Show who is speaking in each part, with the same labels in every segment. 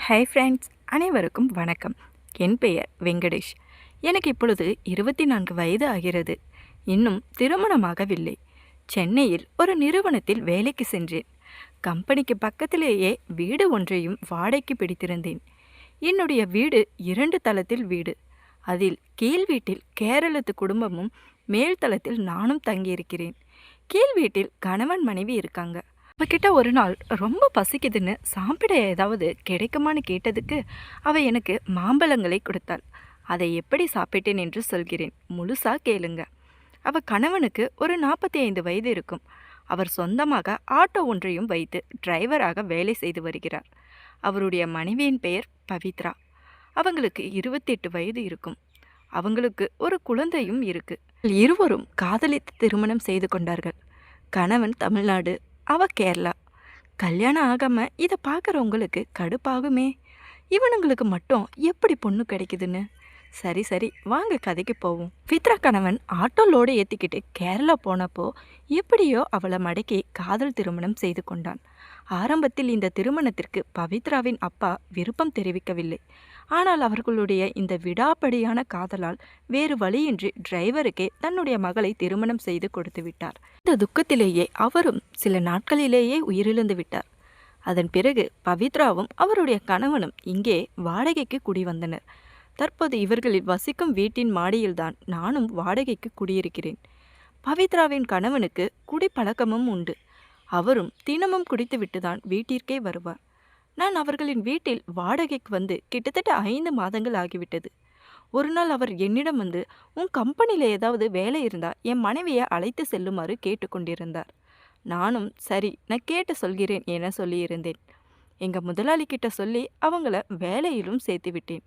Speaker 1: Hi friends, அனைவருக்கும் வணக்கம். என் பெயர் வெங்கடேஷ். எனக்கு இப்பொழுது 24 வயது ஆகிறது. இன்னும் திருமணமாகவில்லை. சென்னையில் ஒரு நிறுவனத்தில் வேலைக்கு சென்றேன். கம்பெனிக்கு பக்கத்திலேயே வீடு ஒன்றையும் வாடகைக்கு பிடித்திருந்தேன். என்னுடைய வீடு 2 தளத்தில் வீடு. அதில் கீழ் வீட்டில் கேரளத்து குடும்பமும் மேல் தளத்தில் நானும் தங்கியிருக்கிறேன். கீழ் வீட்டில் கணவன் மனைவி இருக்காங்க. அவகிட்ட ஒரு நாள் ரொம்ப பசிக்குதுன்னு சாப்பிட ஏதாவது கிடைக்குமான்னு கேட்டதுக்கு அவள் எனக்கு மாம்பழங்களை கொடுத்தாள். அதை எப்படி சாப்பிட்டேன் என்று சொல்கிறேன், முழுசா கேளுங்க. அவள் கணவனுக்கு ஒரு 45 வயது இருக்கும். அவர் சொந்தமாக ஆட்டோ ஒன்றையும் வைத்து டிரைவராக வேலை செய்து வருகிறார். அவருடைய மனைவியின் பெயர் பவித்ரா. அவங்களுக்கு 28 வயது இருக்கும். அவங்களுக்கு ஒரு குழந்தையும் இருக்கு. இருவரும் காதலித்து திருமணம் செய்து கொண்டார்கள். கணவன் தமிழ்நாடு, அவ கேரளா. கல்யாணம் ஆகாமல் இதை பார்க்குறவங்களுக்கு கடுப்பாகுமே, இவனுங்களுக்கு மட்டும் எப்படி பொண்ணு கிடைக்குதுன்னு. சரி சரி, வாங்க கதைக்கு போவோம். ஃபித்ரா கணவன் ஆட்டோ லோடு ஏற்றிக்கிட்டு கேரளா போனப்போ எப்படியோ அவளை மடக்கி காதல் திருமணம் செய்து கொண்டான். ஆரம்பத்தில் இந்த திருமணத்திற்கு பவித்ராவின் அப்பா விருப்பம் தெரிவிக்கவில்லை. ஆனால் அவர்களுடைய இந்த விடாப்படியான காதலால் வேறு வழியின்றி டிரைவருக்கே தன்னுடைய மகளை திருமணம் செய்து கொடுத்து விட்டார். இந்த துக்கத்திலேயே அவரும் சில நாட்களிலேயே உயிரிழந்து விட்டார். அதன் பிறகு பவித்ராவும் அவருடைய கணவனும் இங்கே வாடகைக்கு குடி வந்தனர். தற்போது இவர்களில் வசிக்கும் வீட்டின் மாடியில்தான் நானும் வாடகைக்கு குடியிருக்கிறேன். பவித்ராவின் கணவனுக்கு குடிப்பழக்கமும் உண்டு. அவரும் தினமும் குடித்துவிட்டு தான் வீட்டிற்கே வருவார். நான் அவர்களின் வீட்டில் வாடகைக்கு வந்து கிட்டத்தட்ட 5 மாதங்கள் ஆகிவிட்டது. ஒரு நாள் அவர் என்னிடம் வந்து, உன் கம்பெனியில் ஏதாவது வேலை இருந்தால் என் மனைவியை அழைத்து செல்லுமாறு கேட்டுக்கொண்டிருந்தார். நானும் சரி, நான் கேட்டு சொல்கிறேன் என சொல்லியிருந்தேன். எங்கள் முதலாளிகிட்ட சொல்லி அவங்கள வேலையிலும் சேர்த்து விட்டேன்.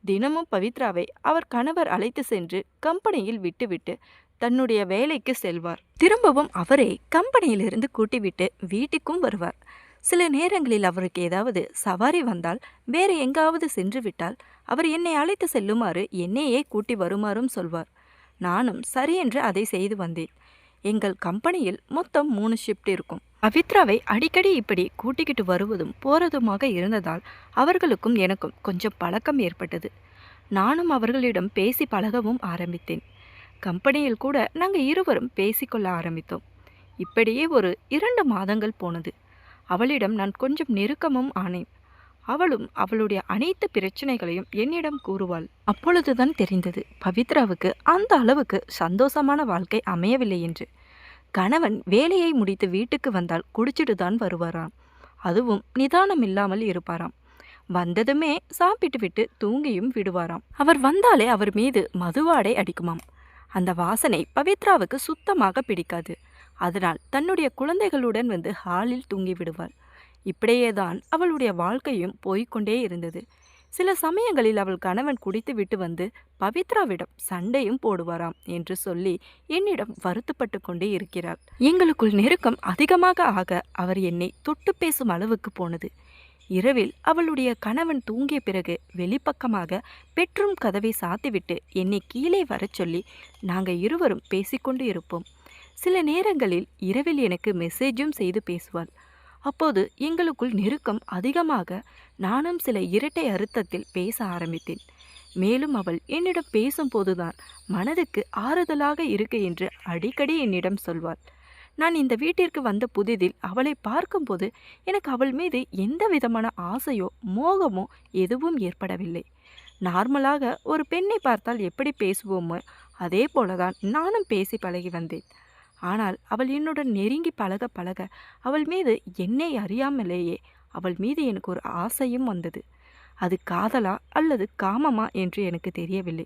Speaker 1: தினமும் பவித்ராவை அவர் கணவர் அழைத்து சென்று கம்பெனியில் விட்டுவிட்டு தன்னுடைய வேலைக்கு செல்வார். திரும்பவும் அவரே கம்பெனியிலிருந்து கூட்டிவிட்டு வீட்டுக்கும் வருவார். சில நேரங்களில் அவருக்கு ஏதாவது சவாரி வந்தால், வேறு எங்காவது சென்று விட்டால் அவர் என்னை அழைத்து செல்லுமாறு என்னையே கூட்டி வருமாறும் சொல்வார். நானும் சரி என்று அதை செய்து வந்தேன். எங்கள் கம்பெனியில் மொத்தம் 3 ஷிஃப்ட் இருக்கும். பவித்ராவை அடிக்கடி இப்படி கூட்டிக்கிட்டு வருவதும் போறதுமாக இருந்ததால் அவர்களுக்கும் எனக்கும் கொஞ்சம் பழக்கம் ஏற்பட்டது. நானும் அவர்களிடம் பேசி பழகவும் ஆரம்பித்தேன். கம்பெனியில் கூட நாங்கள் இருவரும் பேசிக்கொள்ள ஆரம்பித்தோம். இப்படியே ஒரு 2 மாதங்கள் போனது. அவளிடம் நான் கொஞ்சம் நெருக்கமும் ஆனேன். அவளும் அவளுடைய அனைத்து பிரச்சனைகளையும் என்னிடம் கூறுவாள். அப்பொழுதுதான் தெரிந்தது பவித்ராவுக்கு அந்த அளவுக்கு சந்தோஷமான வாழ்க்கை அமையவில்லை என்று. கணவன் வேலையை முடித்து வீட்டுக்கு வந்தால் குடிச்சிட்டு தான் வருவாராம். அதுவும் நிதானம் இல்லாமல் இருப்பாராம். வந்ததுமே சாப்பிட்டு விட்டு தூங்கியும் விடுவாராம். அவர் வந்தாலே அவர் மீது மதுவாடை அடிக்குமாம். அந்த வாசனை பவித்ராவுக்கு சுத்தமாக பிடிக்காது. அதனால் தன்னுடைய குழந்தைகளுடன் வந்து ஹாலில் தூங்கி விடுவாள். இப்படியேதான் அவளுடைய வாழ்க்கையும் போய்கொண்டே இருந்தது. சில சமயங்களில் அவள் கணவன் குடித்து விட்டு வந்து பவித்ராவிடம் சண்டையும் போடுவாராம் என்று சொல்லி என்னிடம் வருத்தப்பட்டு கொண்டே இருக்கிறாள். எங்களுக்குள் நெருக்கம் அதிகமாக ஆக அவர் என்னை தொட்டு பேசும் அளவுக்கு போனது. இரவில் அவளுடைய கணவன் தூங்கிய பிறகு வெளிப்பக்கமாக பெட்ரூம் கதவை சாத்திவிட்டு என்னை கீழே வரச் சொல்லி நாங்கள் இருவரும் பேசிக்கொண்டு இருப்போம். சில நேரங்களில் இரவில் எனக்கு மெசேஜும் செய்து பேசுவாள். அப்போது எங்களுக்குள் நெருக்கம் அதிகமாக நானும் சில இரட்டை அர்த்தத்தில் பேச ஆரம்பித்தேன். மேலும் அவள் என்னிடம் பேசும்போதுதான் மனதுக்கு ஆறுதலாக இருக்கு என்று அடிக்கடி என்னிடம் சொல்வாள். நான் இந்த வீட்டிற்கு வந்த புதிதில் அவளை பார்க்கும்போது எனக்கு அவள் மீது எந்த விதமான ஆசையோ மோகமோ எதுவும் ஏற்படவில்லை. நார்மலாக ஒரு பெண்ணை பார்த்தால் எப்படி பேசுவோமோ அதே போலதான் நானும் பேசி பழகி வந்தேன். ஆனால் அவள் என்னுடன் நெருங்கி பழக பழக அவள் மீது என்னை அறியாமலேயே அவள் மீது எனக்கு ஒரு ஆசையும் வந்தது. அது காதலா அல்லது காமமா என்று எனக்கு தெரியவில்லை.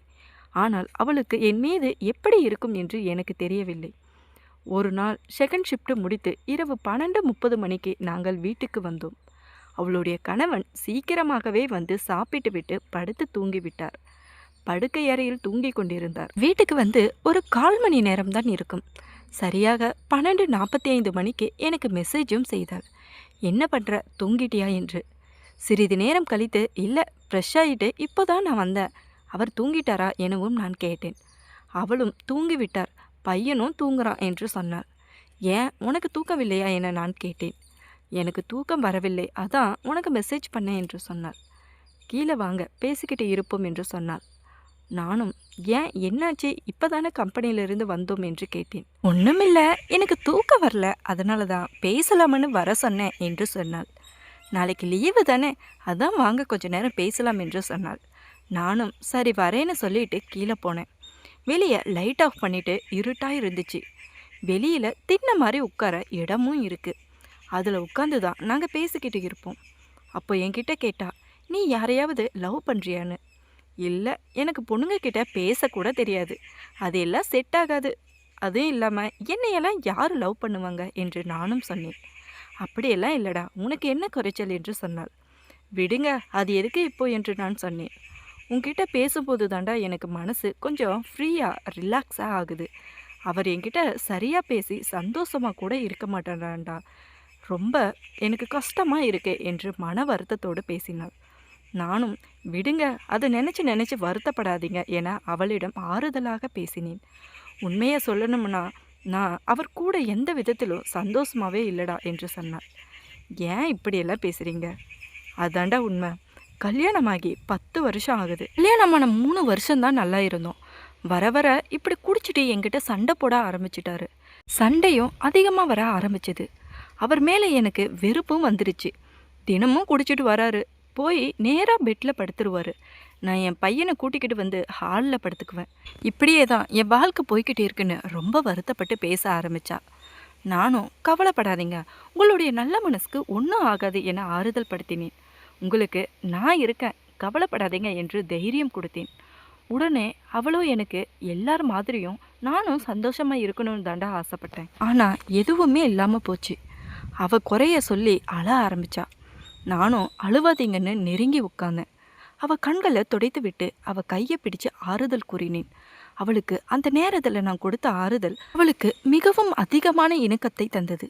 Speaker 1: ஆனால் அவளுக்கு என் மீது எப்படி இருக்கும் என்று எனக்கு தெரியவில்லை. ஒரு நாள் செகண்ட் ஷிஃப்ட் முடித்து இரவு 12:30 மணிக்கு நாங்கள் வீட்டுக்கு வந்தோம். அவளுடைய கணவன் சீக்கிரமாகவே வந்து சாப்பிட்டு விட்டு படுத்து தூங்கிவிட்டார். படுக்கை அறையில் தூங்கி கொண்டிருந்தார். வீட்டுக்கு வந்து ஒரு 1/4 மணி நேரம்தான் இருக்கும். சரியாக 12:45 மணிக்கு எனக்கு மெசேஜும் செய்தாள். என்ன பண்ணுற, தூங்கிட்டியா என்று. சிறிது நேரம் கழித்து, இல்லை ஃப்ரெஷ் ஆகிட்டு இப்போ தான் நான் வந்தேன், அவர் தூங்கிட்டாரா எனவும் நான் கேட்டேன். அவளும் தூங்கிவிட்டார், பையனும் தூங்குறான் என்று சொன்னாள். ஏன், உனக்கு தூக்கவில்லையா என நான் கேட்டேன். எனக்கு தூக்கம் வரவில்லை, அதான் உனக்கு மெசேஜ் பண்ணேன் என்று சொன்னாள். கீழே வாங்க பேசிக்கிட்டு இருப்போம் என்று சொன்னாள். நானும் ஏன் என்னாச்சு, இப்போதானே கம்பெனியிலிருந்து வந்தோம் என்று கேட்டேன். ஒன்றுமில்லை, எனக்கு தூக்கம் வரல, அதனால தான் பேசலாம்னு வர சொன்னேன் என்று சொன்னாள். நாளைக்கு லீவு தானே, அதான் வாங்க கொஞ்ச நேரம் பேசலாம் என்று சொன்னாள். நானும் சரி வரேன்னு சொல்லிட்டு கீழே போனேன். வெளியே லைட் ஆஃப் பண்ணிவிட்டு இருட்டாக இருந்துச்சு. வெளியில் தின்ன மாதிரி உட்கார இடமும் இருக்குது. அதில் உட்காந்து தான் நாங்கள் பேசிக்கிட்டு இருப்போம். அப்போ என்கிட்ட கேட்டா, நீ யாரையாவது லவ் பண்ணுறியான்னு. இல்லை, எனக்கு பொண்ணுங்கக்கிட்ட பேசக்கூட தெரியாது, அது எல்லாம் செட் ஆகாது, அதுவும் இல்லாமல் என்னையெல்லாம் யார் லவ் பண்ணுவாங்க என்று நானும் சொன்னேன். அப்படியெல்லாம் இல்லைடா, உனக்கு என்ன குறைச்சல் என்று சொன்னாள். விடுங்க, அது எதுக்கு இப்போ என்று நான் சொன்னேன். உன்கிட்ட பேசும்போது தாண்டா எனக்கு மனசு கொஞ்சம் ஃப்ரீயாக ரிலாக்ஸாக ஆகுது. அவர் என்கிட்ட சரியாக பேசி சந்தோஷமாக கூட இருக்க மாட்டேன்டாண்டா, ரொம்ப எனக்கு கஷ்டமாக இருக்கு என்று மன வருத்தத்தோடு பேசினாள். நானும் விடுங்க, அதை நினச்சி வருத்தப்படாதீங்க என அவளிடம் ஆறுதலாக பேசினேன். உண்மையை சொல்லணும்னா நான் அவர் கூட எந்த விதத்திலும் சந்தோஷமாகவே இல்லைடா என்று சொன்னாள். ஏன் இப்படியெல்லாம் பேசுகிறீங்க? அதாண்டா உண்மை. கல்யாணமாகி 10 வருஷம் ஆகுது. கல்யாணமான 3 வருஷம்தான் நல்லா இருந்தோம். வர வர இப்படி குடிச்சிட்டு என்கிட்ட சண்டை போட ஆரம்பிச்சிட்டாரு. சண்டையும் அதிகமாக வர ஆரம்பிச்சது. அவர் மேலே எனக்கு வெறுப்பும் வந்துருச்சு. தினமும் குடிச்சிட்டு வராரு, போய் நேராக பெட்டில் படுத்துருவார். நான் என் பையனை கூட்டிக்கிட்டு வந்து ஹாலில் படுத்துக்குவேன். இப்படியே தான் என் வாழ்க்கை போய்கிட்டே இருக்குன்னு ரொம்ப வருத்தப்பட்டு பேச ஆரம்பித்தா. நானும் கவலைப்படாதீங்க, உங்களுடைய நல்ல மனசுக்கு ஒன்றும் ஆகாது என ஆறுதல் படுத்தினேன். உங்களுக்கு நான் இருக்கேன், கவலைப்படாதீங்க என்று தைரியம் கொடுத்தேன். உடனே அவளோ எனக்கு எல்லார் மாதிரியும் நானும் சந்தோஷமாக இருக்கணும்னு தாண்டா ஆசைப்பட்டேன். ஆனால் எதுவுமே இல்லாமல் போச்சு. அவள் குறைய சொல்லி அழ ஆரம்பித்தா. நானும் அழுவாதீங்கன்னு நெருங்கி உட்கார்ந்தேன். அவள் கண்களை துடைத்து விட்டு அவள் கையை பிடிச்சு ஆறுதல் கூறினேன். அவளுக்கு அந்த நேரத்தில் நான் கொடுத்த ஆறுதல் அவளுக்கு மிகவும் அதிகமான இணக்கத்தை தந்தது.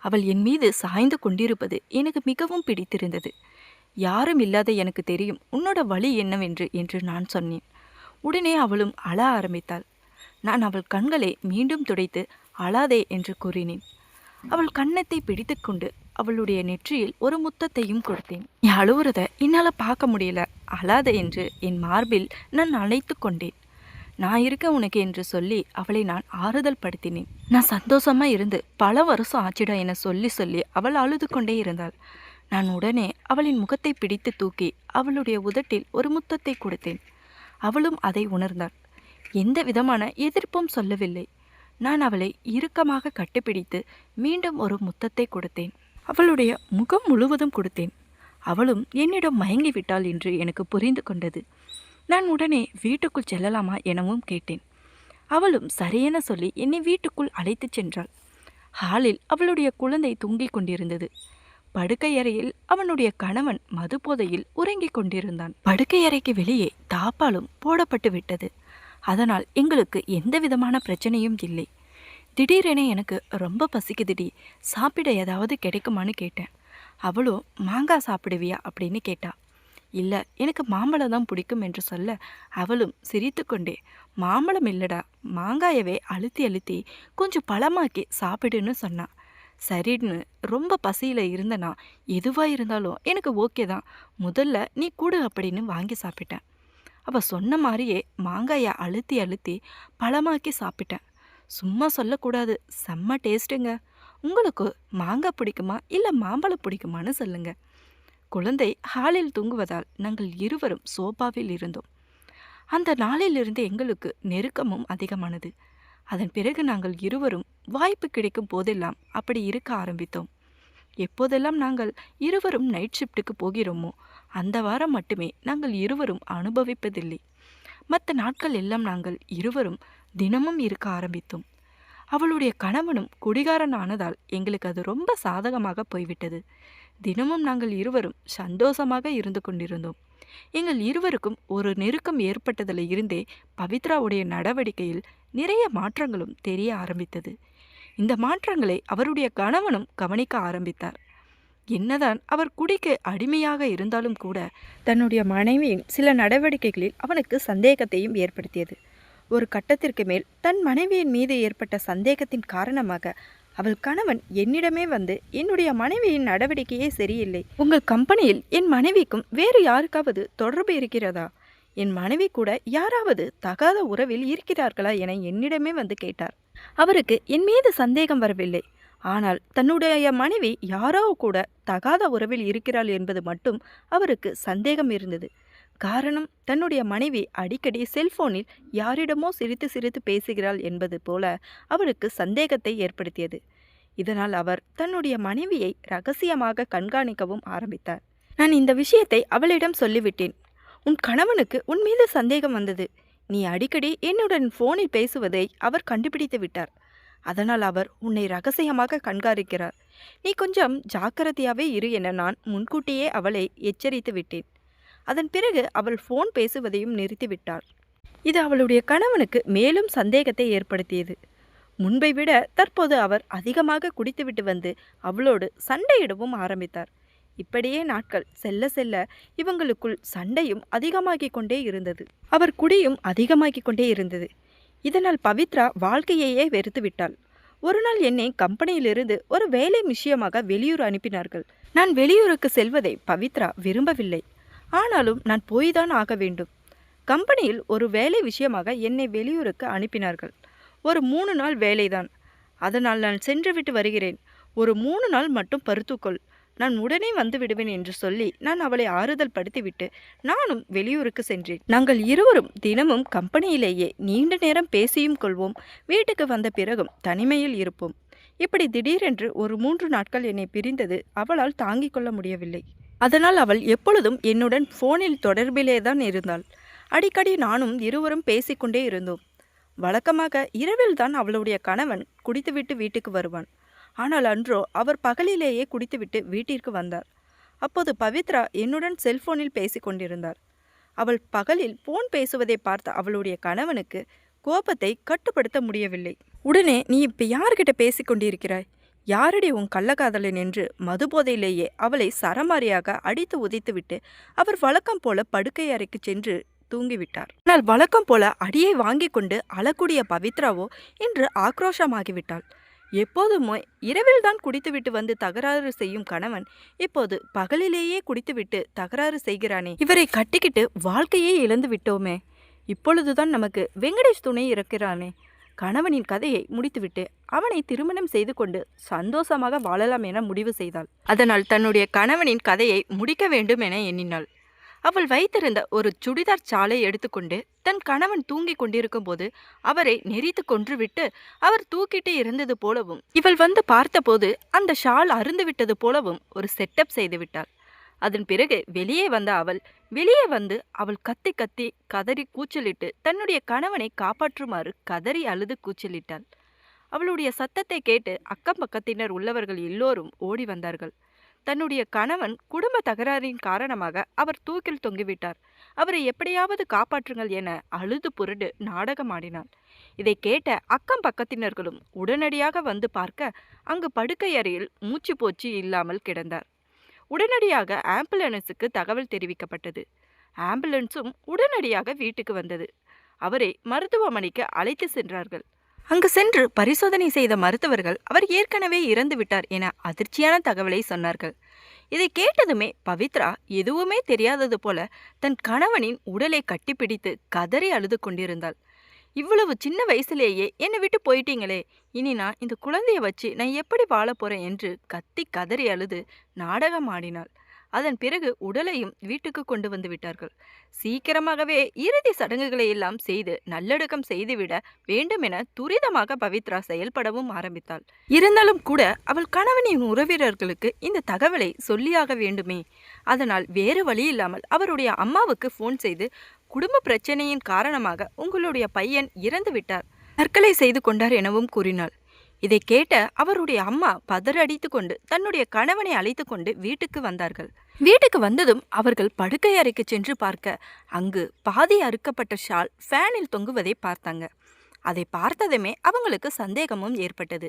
Speaker 1: அவள் என் மீது சாய்ந்து கொண்டிருப்பது எனக்கு மிகவும் பிடித்திருந்தது. யாரும் இல்லாத எனக்கு தெரியும் உன்னோட வழி என்று நான் சொன்னேன். உடனே அவளும் அழ ஆரம்பித்தாள். நான் அவள் கண்களை மீண்டும் துடைத்து அழாதே என்று கூறினேன். அவள் கன்னத்தை பிடித்து கொண்டு அவளுடைய நெற்றியில் ஒரு முத்தத்தையும் கொடுத்தேன். நீ அழுவுறத என்னால் பார்க்க முடியல, அழாதே என்று என் மார்பில் நான் அழைத்து கொண்டேன். நான் இருக்க உனக்கு என்று சொல்லி அவளை நான் ஆறுதல் படுத்தினேன். நான் சந்தோஷமாக இருந்து பல வருஷம் ஆச்சிடா என சொல்லி அவள் அழுது கொண்டே இருந்தாள். நான் உடனே அவளின் முகத்தை பிடித்து தூக்கி அவளுடைய உதட்டில் ஒரு முத்தத்தை கொடுத்தேன். அவளும் அதை உணர்ந்தாள். எந்த விதமான எதிர்ப்பும் சொல்லவில்லை. நான் அவளை இறுக்கமாக கட்டிப்பிடித்து மீண்டும் ஒரு முத்தத்தை கொடுத்தேன். அவளுடைய முகம் முழுவதும் கொடுத்தேன். அவளும் என்னிடம் மயங்கிவிட்டாள் என்று எனக்கு புரிந்து கொண்டது. நான் உடனே வீட்டுக்குள் செல்லலாமா எனவும் கேட்டேன். அவளும் சரியென சொல்லி என்னை வீட்டுக்குள் அழைத்துச் சென்றாள். ஹாலில் அவளுடைய குழந்தை தூங்கிக் கொண்டிருந்தது. படுக்கையறையில் அவனுடைய கணவன் மதுபோதையில் உறங்கிக் கொண்டிருந்தான். படுக்கையறைக்கு வெளியே தாப்பாலும் போடப்பட்டு விட்டது. அதனால் எங்களுக்கு எந்த விதமான பிரச்சனையும் இல்லை. திடீரென எனக்கு ரொம்ப பசிக்குதுடி, சாப்பிட ஏதாவது கிடைக்குமான்னு கேட்டேன். அவளும் மாங்காய் சாப்பிடுவியா அப்படின்னு கேட்டா. இல்லை, எனக்கு மாம்பழம் தான் பிடிக்கும் என்று சொல்ல அவளும் சிரித்து கொண்டே, மாம்பழம் இல்லைடா, மாங்காயவே அழுத்தி அழுத்தி கொஞ்சம் பழமாக்கி சாப்பிடுன்னு சொன்னான். சரின்னு ரொம்ப பசியில் இருந்தனா எதுவாக இருந்தாலும் எனக்கு ஓகே தான், முதல்ல நீ கூடு அப்படின்னு வாங்கி சாப்பிட்டேன். அவள் சொன்ன மாதிரியே மாங்காயை அழுத்தி அழுத்தி பழமாக்கி சாப்பிட்டேன். சும்மா சொல்லக்கூடாது, செம்ம டேஸ்ட்டுங்க. உங்களுக்கு மாங்காய் பிடிக்குமா இல்லை மாம்பழம் பிடிக்குமான்னு சொல்லுங்க. குழந்தை ஹாலில் தூங்குவதால் நாங்கள் இருவரும் சோபாவில் இருந்தோம். அந்த நாளிலிருந்து எங்களுக்கு நெருக்கமும் அதிகமானது. அதன் பிறகு நாங்கள் இருவரும் வாய்ப்பு கிடைக்கும் போதெல்லாம் அப்படி இருக்க ஆரம்பித்தோம். எப்போதெல்லாம் நாங்கள் இருவரும் நைட் ஷிஃப்ட்டுக்கு போகிறோமோ அந்த வாரம் மட்டுமே நாங்கள் இருவரும் அனுபவிப்பதில்லை. மற்ற நாட்கள் எல்லாம் நாங்கள் இருவரும் தினமும் இருக்க ஆரம்பித்தோம். அவளுடைய கணவனும் குடிகாரன் ஆனதால் எங்களுக்கு அது ரொம்ப சாதகமாக போய்விட்டது. தினமும் நாங்கள் இருவரும் சந்தோஷமாக இருந்து கொண்டிருந்தோம். எங்கள் இருவருக்கும் ஒரு நெருக்கம் ஏற்பட்டதில் இருந்தே பவித்ராவுடைய நடவடிக்கையில் நிறைய மாற்றங்களும் தெரிய ஆரம்பித்தது. இந்த மாற்றங்களை அவருடைய கணவனும் கவனிக்க ஆரம்பித்தார். என்னதான் அவர் குடிக்கு அடிமையாக இருந்தாலும் கூட தன்னுடைய மனைவியின் சில நடவடிக்கைகளில் அவனுக்கு சந்தேகத்தையும் ஏற்படுத்தியது. ஒரு கட்டத்திற்கு மேல் தன் மனைவியின் மீது ஏற்பட்ட சந்தேகத்தின் காரணமாக அவள் கணவன் என்னிடமே வந்து என்னுடைய மனைவியின் நடவடிக்கையே சரியில்லை, உங்கள் கம்பெனியில் என் மனைவிக்கும் வேறு யாருக்காவது தொடர்பு இருக்கிறதா, என் மனைவி கூட யாராவது தகாத உறவில் இருக்கிறார்களா என என்னிடமே வந்து கேட்டார். அவருக்கு என் மீது சந்தேகம் வரவில்லை. ஆனால் தன்னுடைய மனைவி யாரோ கூட தகாத உறவில் இருக்கிறாள் என்பது மட்டும் அவருக்கு சந்தேகம் இருந்தது. காரணம், தன்னுடைய மனைவி அடிக்கடி செல்போனில் யாரிடமோ சிரித்து சிரித்து பேசுகிறாள் என்பது போல அவருக்கு சந்தேகத்தை ஏற்படுத்தியது. இதனால் அவர் தன்னுடைய மனைவியை ரகசியமாக கண்காணிக்கவும் ஆரம்பித்தார். நான் இந்த விஷயத்தை அவளிடம் சொல்லிவிட்டேன். உன் கணவனுக்கு உன் மீது சந்தேகம் வந்தது. நீ அடிக்கடி என்னுடன் போனில் பேசுவதை அவர் கண்டுபிடித்து விட்டார். அதனால் அவர் உன்னை ரகசியமாக கண்காணிக்கிறார். நீ கொஞ்சம் ஜாக்கிரதையாகவே இரு என நான் முன்கூட்டியே அவளை எச்சரித்து விட்டேன். அதன் பிறகு அவள் ஃபோன் பேசுவதையும் நிறுத்திவிட்டாள். இது அவளுடைய கணவனுக்கு மேலும் சந்தேகத்தை ஏற்படுத்தியது. முன்பை விட தற்போது அவர் அதிகமாக குடித்துவிட்டு வந்து அவளோடு சண்டையிடவும் ஆரம்பித்தார். இப்படியே நாட்கள் செல்ல செல்ல இவங்களுக்குள் சண்டையும் அதிகமாகிக் கொண்டே இருந்தது. அவர் குடியும் அதிகமாகிக் கொண்டே இருந்தது. இதனால் பவித்ரா வாழ்க்கையையே வெறுத்து விட்டாள். ஒரு நாள் என்னை கம்பெனியிலிருந்து ஒரு வேலை விஷயமாக வெளியூர் அனுப்பினார்கள். நான் வெளியூருக்கு செல்வதை பவித்ரா விரும்பவில்லை. ஆனாலும் நான் போய்தான் ஆக வேண்டும். கம்பெனியில் ஒரு வேலை விஷயமாக என்னை வெளியூருக்கு அனுப்பினார்கள். ஒரு 3 நாள் வேலைதான். அதனால் நான் சென்றுவிட்டு வருகிறேன். ஒரு 3 நாள் மட்டும் பருத்துக்கொள், நான் உடனே வந்து விடுவேன் என்று சொல்லி நான் அவளை ஆறுதல் படுத்திவிட்டு நானும் வெளியூருக்கு சென்றேன். நாங்கள் இருவரும் தினமும் கம்பெனியிலேயே நீண்ட நேரம் பேசியும் கொள்வோம். வீட்டுக்கு வந்த பிறகும் தனிமையில் இருப்போம். இப்படி திடீரென்று ஒரு 3 நாட்கள் என்னை பிரிந்தது அவளால் தாங்கிக் கொள்ள முடியவில்லை. அதனால் அவள் எப்பொழுதும் என்னுடன் போனில் தொடர்பிலே தான் இருந்தாள். அடிக்கடி நானும் இருவரும் பேசிக்கொண்டே இருந்தோம். வழக்கமாக இரவில் தான் அவளுடைய கணவன் குடித்துவிட்டு வீட்டுக்கு வருவான். ஆனால் அன்றோ அவர் பகலிலேயே குடித்துவிட்டு வீட்டிற்கு வந்தார். அப்போது பவித்ரா என்னுடன் செல்போனில் பேசி கொண்டிருந்தார். அவள் பகலில் போன் பேசுவதை பார்த்த அவளுடைய கணவனுக்கு கோபத்தை கட்டுப்படுத்த முடியவில்லை. உடனே, நீ இப்ப யார்கிட்ட பேசி கொண்டிருக்கிறாய், யாரடி உன் கள்ளக்காதலன் என்று மதுபோதையிலேயே அவளை சரமாரியாக அடித்து உதைத்துவிட்டு அவர் வழக்கம் போல படுக்கை அறைக்கு சென்று தூங்கிவிட்டார். ஆனால் வழக்கம் போல அடியை வாங்கி கொண்டு அழக்கூடிய பவித்ராவோ இன்று ஆக்ரோஷமாகிவிட்டாள். எப்போதும் இரவில் தான் குடித்துவிட்டு வந்து தகராறு செய்யும் கணவன் இப்போது பகலிலேயே குடித்துவிட்டு தகராறு செய்கிறானே, இவரை கட்டிக்கிட்டு வாழ்க்கையே இழந்து விட்டோமே. இப்பொழுதுதான் நமக்கு வெங்கடேஷ் துணை இருக்கிறானே. கணவனின் கதையை முடித்துவிட்டு அவனை திருமணம் செய்து கொண்டு சந்தோஷமாக வாழலாம் என முடிவு செய்தாள். அதனால் தன்னுடைய கணவனின் கதையை முடிக்க வேண்டும் என எண்ணினாள். அவள் வைத்திருந்த ஒரு சுடிதார் சாலை எடுத்துக்கொண்டு தன் கணவன் தூங்கி கொண்டிருக்கும் போது அவரை நெறித்து கொன்றுவிட்டு அவர் தூக்கிட்டு இருந்தது போலவும் இவள் வந்து பார்த்தபோது அந்த ஷால் அருந்து விட்டது போலவும் ஒரு செட்டப் செய்து விட்டாள். அதன் பிறகு வெளியே வந்து அவள் கத்தி கத்தி கதறி கூச்சலிட்டு தன்னுடைய கணவனை காப்பாற்றுமாறு கதறி அழுது கூச்சலிட்டாள். அவளுடைய சத்தத்தை கேட்டு அக்கம் பக்கத்தினர் உள்ளவர்கள் எல்லோரும் ஓடி வந்தார்கள். தன்னுடைய கணவன் குடும்ப தகராறின் காரணமாக அவர் தூக்கில் தொங்கிவிட்டார், அவரை எப்படியாவது காப்பாற்றுங்கள் என அழுது புரண்டு நாடகமாடினாள். இதை கேட்ட அக்கம் பக்கத்தினர்களும் உடனடியாக வந்து பார்க்க அங்கு படுக்கை அறையில் மூச்சு போச்சு இல்லாமல் கிடந்தார். உடனடியாக ஆம்புலன்ஸுக்கு தகவல் தெரிவிக்கப்பட்டது. ஆம்புலன்ஸும் உடனடியாக வீட்டுக்கு வந்தது. அவரை மருத்துவமனைக்கு அழைத்து சென்றார்கள். அங்கு சென்று பரிசோதனை செய்த மருத்துவர்கள் அவர் ஏற்கனவே இறந்து விட்டார் என அதிர்ச்சியான தகவலை சொன்னார்கள். இதை கேட்டதுமே பவித்ரா எதுவுமே தெரியாதது போல தன் கணவனின் உடலை கட்டிப்பிடித்து கதறி அழுது கொண்டிருந்தாள். இவ்வளவு சின்ன வயசுலேயே என்னை விட்டு போயிட்டீங்களே, இனி நான் இந்த குழந்தைய வச்சு நான் எப்படி வாழ போறேன் என்று கத்தி கதறி அழுது நாடகம் ஆடினாள். அதன் பிறகு உடலையும் வீட்டுக்கு கொண்டு வந்து விட்டார்கள். சீக்கிரமாகவே இறுதி சடங்குகளை எல்லாம் செய்து நல்லடக்கம் செய்துவிட வேண்டும் என துரிதமாக பவித்ரா செயல்படவும் ஆரம்பித்தாள். இருந்தாலும் கூட அவள் கணவனின் உறவினர்களுக்கு இந்த தகவலை சொல்லியாக வேண்டுமே. அதனால் வேறு வழி இல்லாமல் அவருடைய அம்மாவுக்கு போன் செய்து குடும்ப பிரச்சனையின் காரணமாக உங்களுடைய பையன் இறந்து விட்டார், தற்கொலை செய்து கொண்டார் எனவும் கூறினாள். இதை கேட்ட அவருடைய அம்மா பதறடித்து கொண்டு தன்னுடைய கணவனை அழைத்து கொண்டு வீட்டுக்கு வந்தார்கள். வீட்டுக்கு வந்ததும் அவர்கள் படுக்கை அறைக்கு சென்று பார்க்க அங்கு பாதி அறுக்கப்பட்ட ஷால் ஃபேனில் தொங்குவதை பார்த்தாங்க. அதை பார்த்ததுமே அவங்களுக்கு சந்தேகமும் ஏற்பட்டது.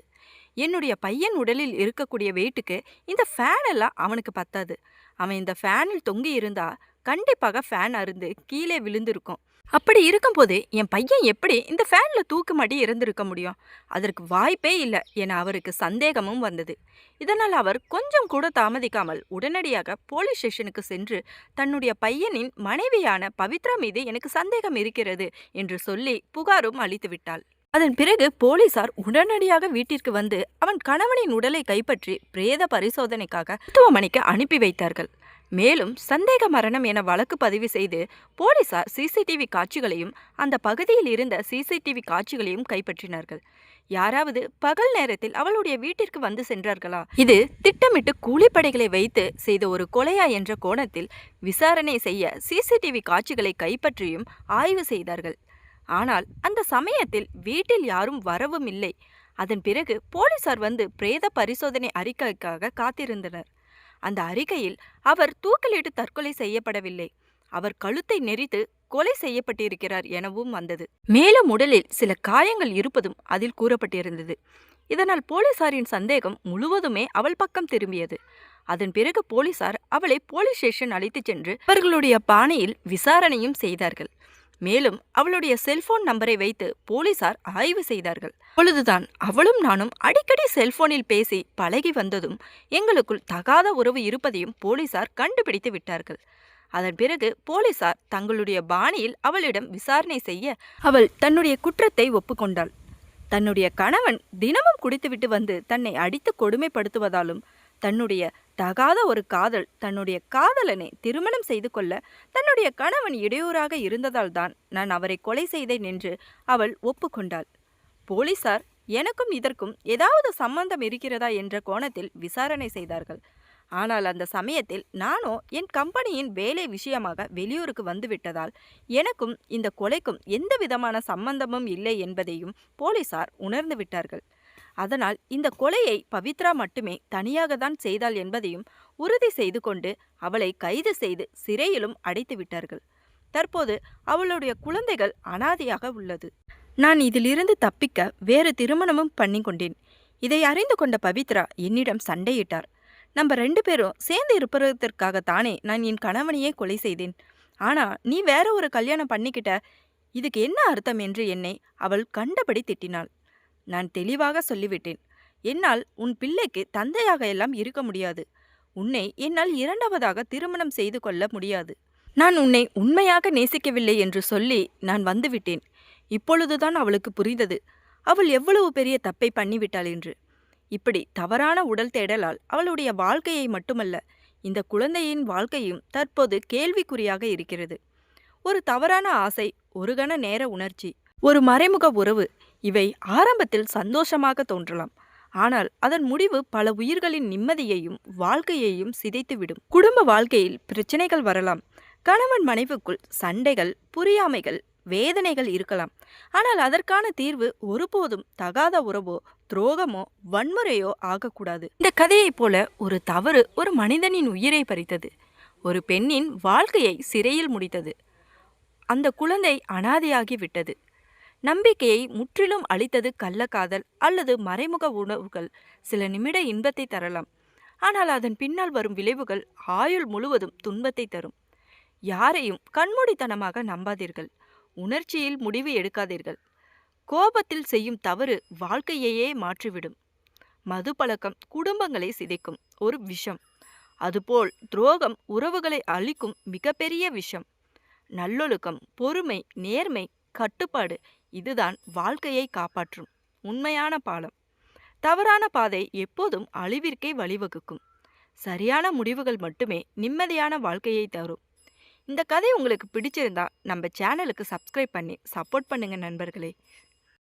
Speaker 1: என்னுடைய பையன் உடலில் இருக்கக்கூடிய வெயிட்டுக்கு இந்த ஃபேன் எல்லாம் அவனுக்கு பத்தாது, அவன் இந்த ஃபேனில் தொங்கி இருந்தா கண்டிப்பாக ஃபேன் அருந்து கீழே விழுந்திருக்கும். அப்படி இருக்கும்போது என் பையன் எப்படி இந்த ஃபேன்ல தூக்குமாட்டி இறந்திருக்க முடியும்? அதற்கு வாய்ப்பே இல்லை என அவருக்கு சந்தேகமும் வந்தது. இதனால் அவர் கொஞ்சம் கூட தாமதிக்காமல் உடனடியாக போலீஸ் ஸ்டேஷனுக்கு சென்று தன்னுடைய பையனின் மனைவியான பவித்ரா மீது எனக்கு சந்தேகம் இருக்கிறது என்று சொல்லி புகாரும் அளித்து விட்டாள். அதன் பிறகு போலீசார் உடனடியாக வீட்டிற்கு வந்து அவன் கணவனின் உடலை கைப்பற்றி பிரேத பரிசோதனைக்காக மருத்துவமனைக்கு அனுப்பி வைத்தார்கள். மேலும் சந்தேக மரணம் என வழக்கு பதிவு செய்து போலீசார் சிசிடிவி காட்சிகளையும் அந்த பகுதியில் இருந்த சிசிடிவி காட்சிகளையும் கைப்பற்றினார்கள். யாராவது பகல் நேரத்தில் அவளுடைய வீட்டிற்கு வந்து சென்றார்களா, இது திட்டமிட்டு கூலிப்படைகளை வைத்து செய்த ஒரு கொலையா என்ற கோணத்தில் விசாரணை செய்ய சிசிடிவி காட்சிகளை கைப்பற்றியும் ஆய்வு செய்தார்கள். ஆனால் அந்த சமயத்தில் வீட்டில் யாரும் வரவும் இல்லை. அதன் பிறகு போலீசார் வந்து பிரேத பரிசோதனை அறிக்கைக்காக காத்திருந்தனர். அந்த அறிக்கையில் அவர் தூக்கிலிட்டு தற்கொலை செய்யப்படவில்லை, அவர் கழுத்தை நெரித்து கொலை செய்யப்பட்டிருக்கிறார் எனவும் வந்தது. மேலும் உடலில் சில காயங்கள் இருப்பதும் அதில் கூறப்பட்டிருந்தது. இதனால் போலீசாரின் சந்தேகம் முழுவதுமே அவள் பக்கம் திரும்பியது. அதன் பிறகு போலீசார் அவளை போலீஸ் ஸ்டேஷன் அழைத்துச் சென்று அவர்களுடைய பாணியில் விசாரணையும் செய்தார்கள். மேலும் அவளுடைய செல்போன் நம்பரை வைத்து போலீசார் ஆய்வு செய்தார்கள். அப்பொழுதுதான் அவளும் நானும் அடிக்கடி செல்போனில் பேசி பழகி வந்ததும் எங்களுக்குள் தகாத உறவு இருப்பதையும் போலீசார் கண்டுபிடித்து விட்டார்கள். அதன் பிறகு போலீசார் தங்களுடைய பாணியில் அவளிடம் விசாரணை செய்ய அவள் தன்னுடைய குற்றத்தை ஒப்புக்கொண்டாள். தன்னுடைய கணவன் தினமும் குடித்துவிட்டு வந்து தன்னை அடித்து கொடுமைப்படுத்துவதாலும் தன்னுடைய தகாத ஒரு காதல் தன்னுடைய காதலனை திருமணம் செய்து கொள்ள தன்னுடைய கணவன் இடையூறாக இருந்ததால் தான் நான் அவரை கொலை செய்தேன் என்று அவள் ஒப்புக்கொண்டாள். போலீசார் எனக்கும் இதற்கும் ஏதாவது சம்பந்தம் இருக்கிறதா என்ற கோணத்தில் விசாரணை செய்தார்கள். ஆனால் அந்த சமயத்தில் நானோ என் கம்பெனியின் வேலை விஷயமாக வெளியூருக்கு வந்துவிட்டதால் எனக்கும் இந்த கொலைக்கும் எந்த விதமான சம்பந்தமும் இல்லை என்பதையும் போலீசார் உணர்ந்து விட்டார்கள். அதனால் இந்த கொலையை பவித்ரா மட்டுமே தனியாக தான் செய்தாள் என்பதையும் உறுதி செய்து கொண்டு அவளை கைது செய்து சிறையிலும் அடைத்து விட்டார்கள். தற்போது அவளுடைய குழந்தைகள் அனாதையாக உள்ளது. நான் இதிலிருந்து தப்பிக்க வேறு திருமணமும் பண்ணி கொண்டேன். இதை அறிந்து கொண்ட பவித்ரா என்னிடம் சண்டையிட்டார். நம்ம 2 பேரும் சேர்ந்து இருப்பதற்காகத்தானே நான் என் கணவனையே கொலை செய்தேன். ஆனா நீ வேற ஒரு கல்யாணம் பண்ணிக்கிட்ட, இதுக்கு என்ன அர்த்தம் என்று என்னை அவள் கண்டபடி திட்டினாள். நான் தெளிவாக சொல்லிவிட்டேன், என்னால் உன் பிள்ளைக்கு தந்தையாக எல்லாம் இருக்க முடியாது. உன்னை என்னால் 2வதாக திருமணம் செய்து கொள்ள முடியாது. நான் உன்னை உண்மையாக நேசிக்கவில்லை என்று சொல்லி நான் வந்துவிட்டேன். இப்பொழுதுதான் அவளுக்கு புரிந்தது அவள் எவ்வளவு பெரிய தப்பை பண்ணிவிட்டாள் என்று. இப்படி தவறான உடல் தேடலால் அவளுடைய வாழ்க்கையை மட்டுமல்ல, இந்த குழந்தையின் வாழ்க்கையும் தற்போது கேள்விக்குறியாக இருக்கிறது. ஒரு தவறான ஆசை, ஒரு கண நேர உணர்ச்சி, ஒரு மறைமுக உறவு, இவை ஆரம்பத்தில் சந்தோஷமாக தோன்றலாம். ஆனால் அதன் முடிவு பல உயிர்களின் நிம்மதியையும் வாழ்க்கையையும் சிதைத்துவிடும். குடும்ப வாழ்க்கையில் பிரச்சனைகள் வரலாம். கணவன் மனைவிக்குள் சண்டைகள், புரியாமைகள், வேதனைகள் இருக்கலாம். ஆனால் அதற்கான தீர்வு ஒருபோதும் தகாத உறவோ, துரோகமோ, வன்முறையோ ஆகக்கூடாது. இந்த கதையைப் போல ஒரு தவறு ஒரு மனிதனின் உயிரை பறித்தது. ஒரு பெண்ணின் வாழ்க்கையை சிறையில் முடித்தது. அந்த குழந்தை அனாதையாகி விட்டது. நம்பிக்கையை முற்றிலும் அளித்தது கள்ளக்காதல் அல்லது மறைமுக உணவுகள் சில நிமிட இன்பத்தை தரலாம். ஆனால் அதன் பின்னால் வரும் விளைவுகள் ஆயுள் முழுவதும் துன்பத்தை தரும். யாரையும் கண்மூடித்தனமாக நம்பாதீர்கள். உணர்ச்சியில் முடிவு எடுக்காதீர்கள். கோபத்தில் செய்யும் தவறு வாழ்க்கையையே மாற்றிவிடும். மது பழக்கம் குடும்பங்களை சிதைக்கும் ஒரு விஷம். அதுபோல் துரோகம் உறவுகளை அழிக்கும் மிகப்பெரிய விஷம். நல்லொழுக்கம், பொறுமை, நேர்மை, கட்டுப்பாடு, இதுதான் வாழ்க்கையை காப்பாற்றும் உண்மையான பாலம். தவறான பாதை எப்போதும் அழிவிற்கே வழிவகுக்கும். சரியான முடிவுகள் மட்டுமே நிம்மதியான வாழ்க்கையை தரும். இந்த கதை உங்களுக்கு பிடிச்சிருந்தா நம்ம சேனலுக்கு சப்ஸ்கிரைப் பண்ணி சப்போர்ட் பண்ணுங்க நண்பர்களே.